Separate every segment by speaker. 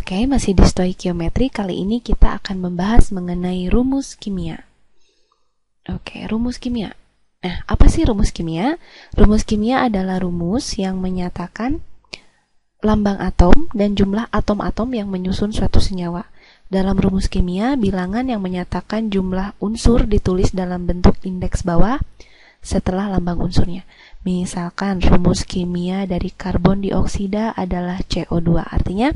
Speaker 1: Oke, masih di stoikiometri. Kali ini kita akan membahas mengenai rumus kimia. Oke, rumus kimia. Nah, apa sih rumus kimia? Rumus kimia adalah rumus yang menyatakan lambang atom dan jumlah atom-atom yang menyusun suatu senyawa. Dalam rumus kimia, bilangan yang menyatakan jumlah unsur ditulis dalam bentuk indeks bawah setelah lambang unsurnya. Misalkan rumus kimia dari karbon dioksida adalah CO2. Artinya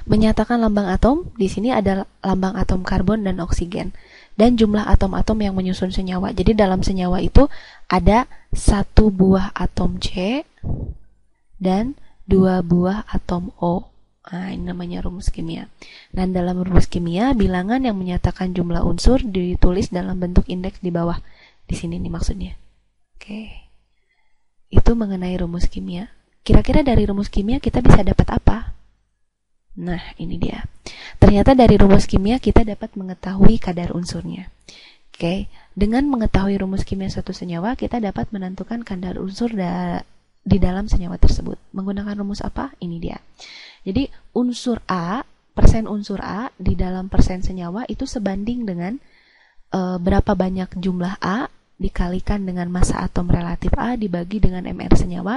Speaker 1: menyatakan lambang atom, di sini ada lambang atom karbon dan oksigen. Dan jumlah atom-atom yang menyusun senyawa. Jadi dalam senyawa itu ada 1 buah atom C dan 2 buah atom O. Nah, ini namanya rumus kimia. Dan dalam rumus kimia, bilangan yang menyatakan jumlah unsur ditulis dalam bentuk indeks di bawah. Di sini nih maksudnya. Oke. Itu mengenai rumus kimia. Kira-kira dari rumus kimia kita bisa dapat apa? Nah, ini dia. Ternyata dari rumus kimia kita dapat mengetahui kadar unsurnya. Oke, dengan mengetahui rumus kimia suatu senyawa, kita dapat menentukan kadar unsur di dalam senyawa tersebut. Menggunakan rumus apa? Ini dia. Jadi, persen unsur A di dalam persen senyawa itu sebanding dengan berapa banyak jumlah A dikalikan dengan massa atom relatif A dibagi dengan MR senyawa,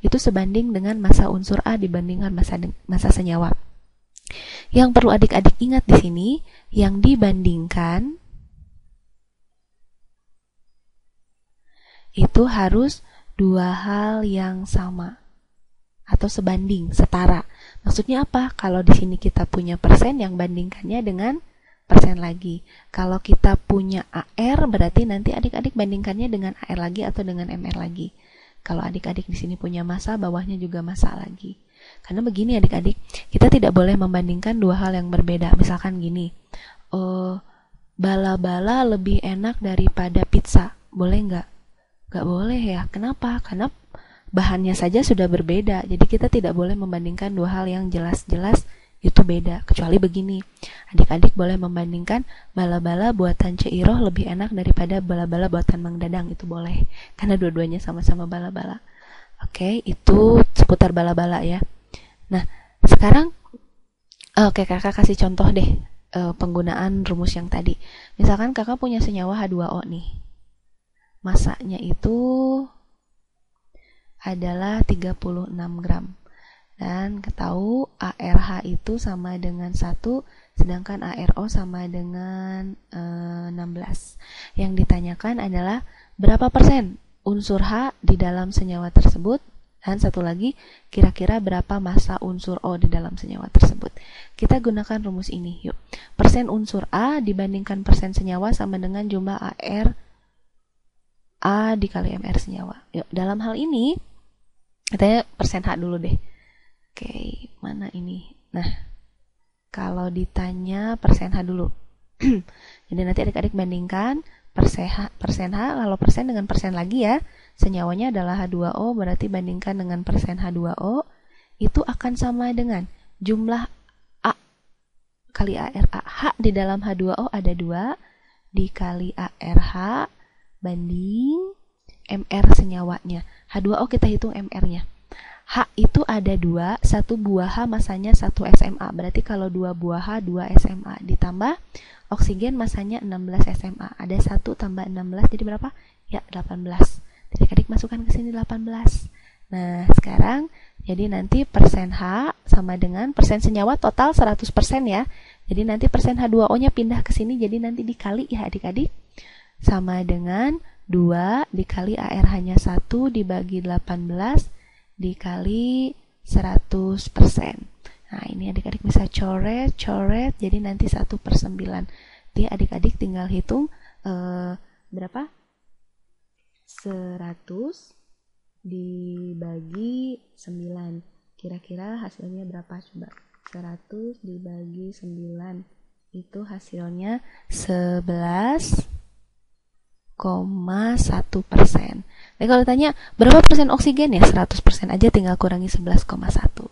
Speaker 1: itu sebanding dengan massa unsur A dibandingkan massa senyawa. Yang perlu adik-adik ingat di sini, yang dibandingkan itu harus dua hal yang sama atau sebanding, setara. Maksudnya apa? Kalau di sini kita punya persen, yang bandingkannya dengan persen lagi. Kalau kita punya AR, berarti nanti adik-adik bandingkannya dengan AR lagi atau dengan MR lagi. Kalau adik-adik di sini punya massa, bawahnya juga massa lagi. Karena begini adik-adik, kita tidak boleh membandingkan dua hal yang berbeda. Misalkan gini, bala-bala lebih enak daripada pizza. Boleh nggak? Nggak boleh ya. Kenapa? Karena bahannya saja sudah berbeda. Jadi kita tidak boleh membandingkan dua hal yang jelas-jelas itu beda. Kecuali begini, adik-adik boleh membandingkan bala-bala buatan Ceiroh lebih enak daripada bala-bala buatan Mang Dadang. Itu boleh. Karena dua-duanya sama-sama bala-bala. Oke, itu seputar bala-bala ya. Nah, sekarang kakak kasih contoh deh penggunaan rumus yang tadi. Misalkan kakak punya senyawa H2O nih. Masanya itu adalah 36 gram. Dan ketahui ARH itu sama dengan 1, sedangkan ARO sama dengan 16. Yang ditanyakan adalah berapa persen unsur H di dalam senyawa tersebut. Dan satu lagi, kira-kira berapa massa unsur O di dalam senyawa tersebut. Kita gunakan rumus ini, yuk. Persen unsur A dibandingkan persen senyawa sama dengan jumlah AR A dikali MR senyawa. Yuk, dalam hal ini, katanya persen H dulu deh. Oke, mana ini? Nah, kalau ditanya persen H dulu. Jadi nanti adik-adik bandingkan persen H, kalau persen dengan persen lagi ya, senyawanya adalah H2O, berarti bandingkan dengan persen H2O, itu akan sama dengan jumlah A kali ARA. H di dalam H2O ada 2, dikali ARH, banding MR senyawanya. H2O kita hitung MR-nya. H itu ada 2, 1 buah H masanya 1 SMA. Berarti kalau 2 buah H, 2 SMA. Ditambah oksigen masanya 16 SMA. Ada 1 tambah 16, jadi berapa? Ya, 18. Adik-adik masukkan ke sini 18. Nah, sekarang jadi nanti persen H sama dengan persen senyawa total 100% ya. Jadi nanti persen H2O-nya pindah ke sini, jadi nanti dikali ya adik-adik. Sama dengan 2 dikali ARH-nya 1 dibagi 18 dikali 100%. Nah, ini adik-adik bisa coret, jadi nanti 1/9. Jadi adik-adik tinggal hitung berapa? 100 dibagi 9. Kira-kira hasilnya berapa coba? 100 dibagi 9. Itu hasilnya 11,1%. Nah, kalau ditanya berapa persen oksigen ya 100% aja, tinggal kurangi 11,1.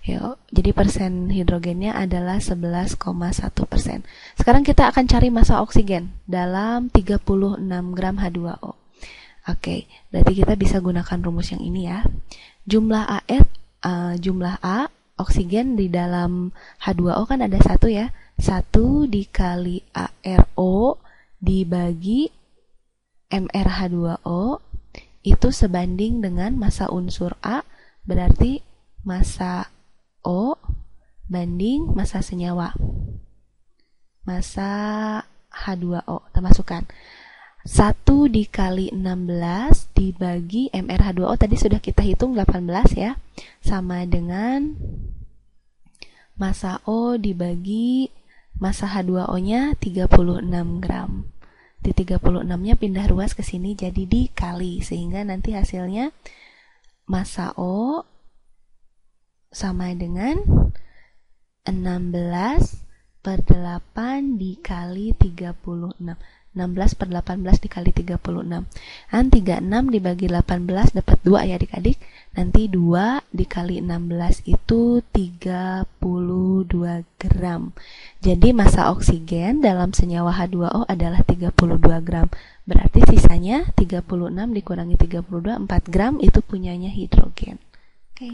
Speaker 1: Yuk, jadi persen hidrogennya adalah 11,1%. Sekarang kita akan cari massa oksigen dalam 36 gram H2O. Oke, berarti kita bisa gunakan rumus yang ini ya. Jumlah A oksigen di dalam H2O kan ada 1 ya. 1 dikali ARO dibagi MrH2O itu sebanding dengan massa unsur A, berarti massa O banding massa senyawa. Massa H2O termasukkan 1 dikali 16 dibagi MrH2O tadi sudah kita hitung 18 ya, sama dengan massa O dibagi massa H2O nya 36 gram. Di 36 nya pindah ruas ke sini jadi dikali, sehingga nanti hasilnya massa O sama dengan 16 per 8 dikali 36. 16 per 18 dikali 36. Dan 36 dibagi 18 dapat 2 ya adik-adik. Nanti 2 dikali 16 itu 32 gram. Jadi massa oksigen dalam senyawa H2O adalah 32 gram. Berarti sisanya 36 dikurangi 32, 4 gram itu punyanya hidrogen. Oke.